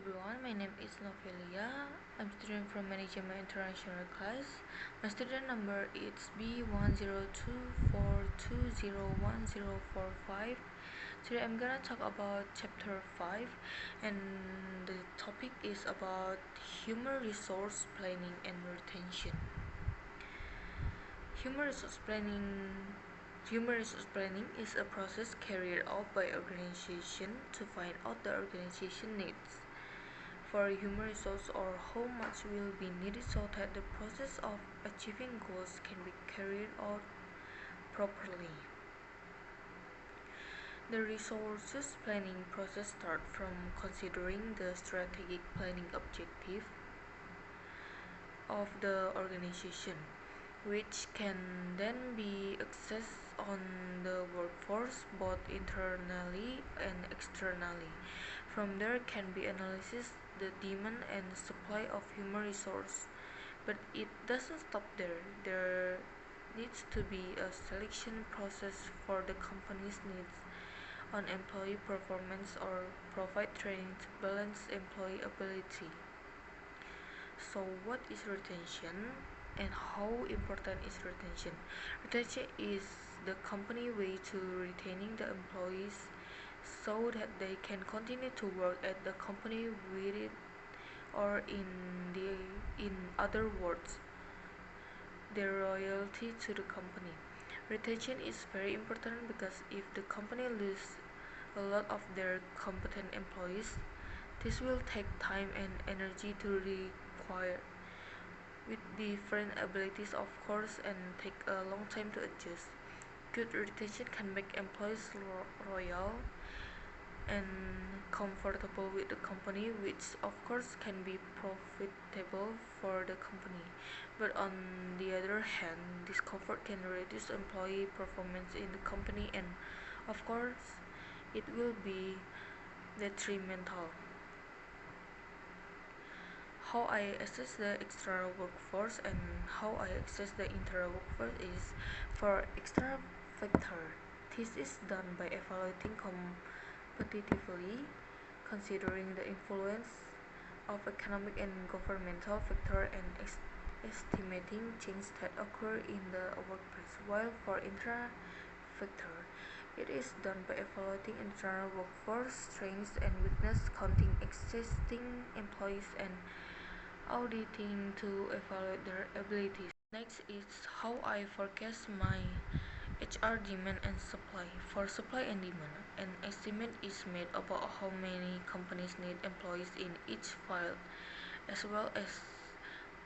everyone, my name is Novelia. I'm student from Management International class. My student number is B1024201045. Today I'm gonna talk about chapter 5, and the topic is about human resource planning and retention. Human resource planning is a process carried out by organization to find out the organization needs for human resource or how much will be needed so that the process of achieving goals can be carried out properly. The resources planning process starts from considering the strategic planning objective of the organization, which can then be accessed on the workforce both internally and externally. From there can be analysis the demand and supply of human resource, but it doesn't stop there. There needs to be a selection process for the company's needs on employee performance or provide training to balance employee ability. So what is retention and how important is retention? Retention is the company way to retaining the employees so that they can continue to work at the company with it, or in other words, their loyalty to the company. Retention is very important because if the company loses a lot of their competent employees, this will take time and energy to require with different abilities of course and take a long time to adjust. Good retention can make employees loyal and comfortable with the company, which of course can be profitable for the company. But on the other hand, discomfort can reduce employee performance in the company, and of course it will be detrimental. How I assess the external workforce and how I assess the internal workforce is for external factor. This is done by evaluating competitively, considering the influence of economic and governmental factor and estimating changes that occur in the workplace. While for internal factor, it is done by evaluating internal workforce strengths and weaknesses, counting existing employees and auditing to evaluate their abilities. Next is how I forecast my HR demand and supply. For supply and demand, an estimate is made about how many companies need employees in each field, as well as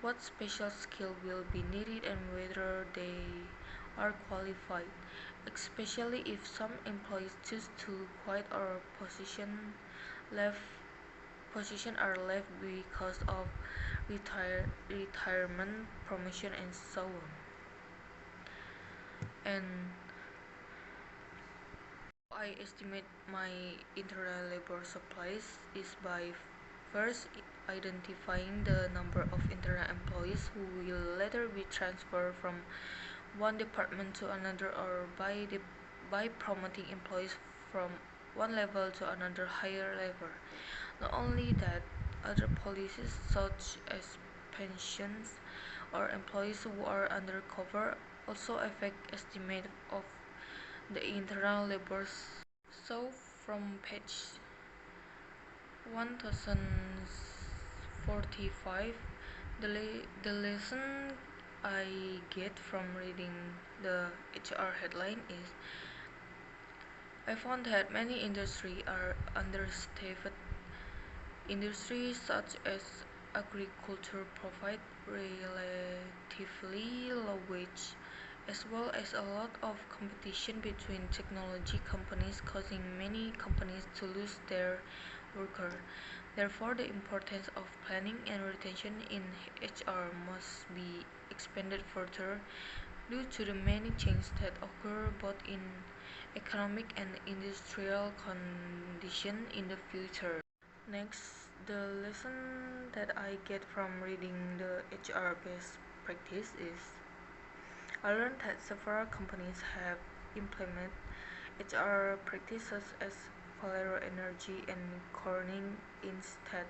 what special skill will be needed and whether they are qualified, especially if some employees choose to quit or position are left because of retirement, promotion, and so on. And I estimate my internal labor supplies is by first identifying the number of internal employees who will later be transferred from one department to another, or by promoting employees from one level to another higher level. Not only that, other policies such as pensions or employees who are undercover also affect estimate of the internal labor. So from page 1045, the lesson I get from reading the HR headline is I found that many industries are understaffed. Industries such as agriculture provide relatively low wage, as well as a lot of competition between technology companies, causing many companies to lose their workers. Therefore, the importance of planning and retention in HR must be expanded further due to the many changes that occur both in economic and industrial conditions in the future. Next, the lesson that I get from reading the HR best practice is I learned that several companies have implemented HR practices as Valero Energy and Corning instead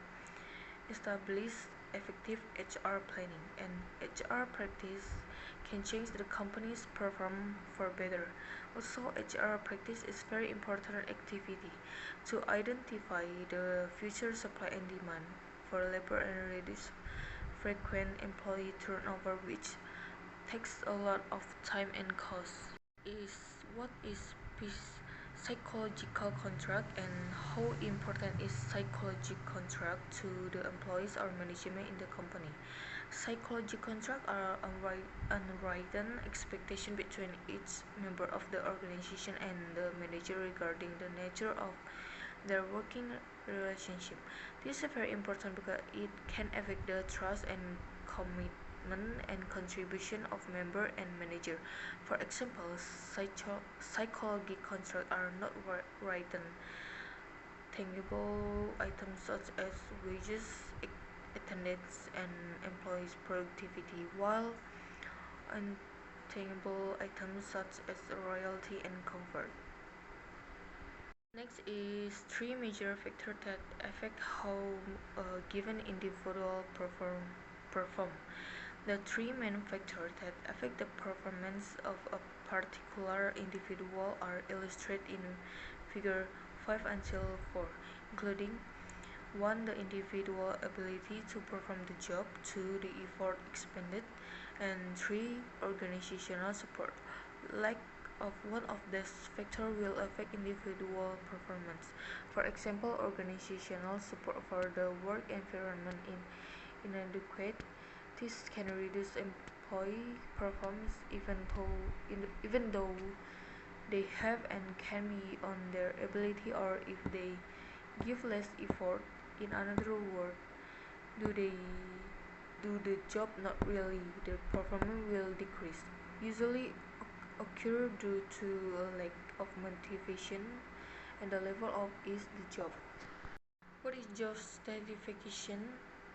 establish effective HR planning, and HR practice can change the company's performance for better. Also, HR practice is very important activity to identify the future supply and demand for labor and reduce frequent employee turnover, which takes a lot of time and cost. Is what is psychological contract, and how important is psychological contract to the employees or management in the company? Psychological contract are unwritten expectation between each member of the organization and the manager regarding the nature of their working relationship. This is very important because it can affect the trust and commitment and contribution of member and manager. For example, psychology contracts are not written tangible items such as wages, attendance, and employees' productivity, while intangible items such as royalty and comfort. Next is three major factors that affect how a given individual perform. The three main factors that affect the performance of a particular individual are illustrated in figure 5 until 4, including 1. The individual ability to perform the job, 2. The effort expended, and 3. Organizational support. Lack of one of these factors will affect individual performance. For example, organizational support for the work environment inadequate. This can reduce employee performance even though they have and can be on their ability, or if they give less effort. In another word, do they do the job not really, the performance will decrease. Usually occur due to a lack of motivation and the level of is the job. What is job certification,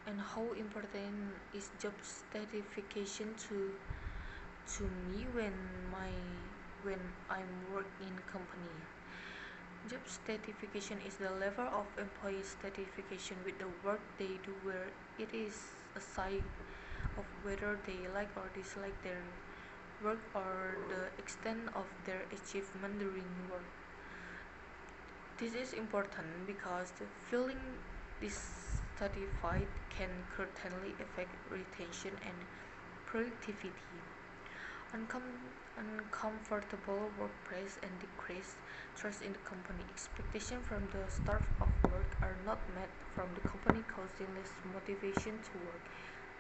and how important is job certification to me when I'm working in company? Job certification is the level of employee certification with the work they do, where it is a sign of whether they like or dislike their work or the extent of their achievement during work. This is important because feeling dissatisfied can certainly affect retention and productivity. Uncomfortable workplace and decreased trust in the company. Expectations from the start of work are not met from the company, causing less motivation to work.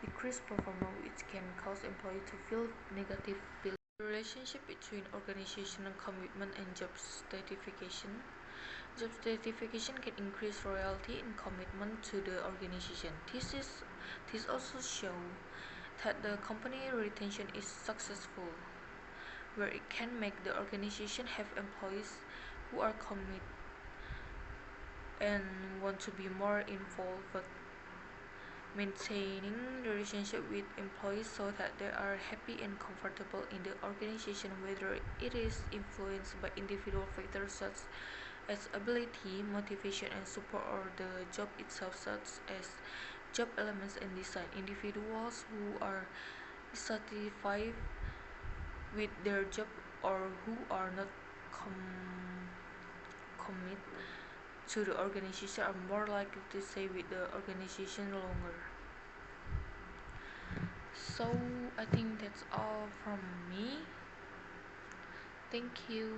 Decreased performance, which can cause employees to feel negative feelings. The relationship between organizational commitment and job certification. Job certification can increase loyalty and commitment to the organization. This also shows that the company retention is successful, where it can make the organization have employees who are committed and want to be more involved, but maintaining the relationship with employees so that they are happy and comfortable in the organization, whether it is influenced by individual factors such as ability, motivation, and support, or the job itself such as job elements and design. Individuals who are dissatisfied with their job or who are not committed to the organization are more likely to stay with the organization longer. So I think that's all from me. Thank you.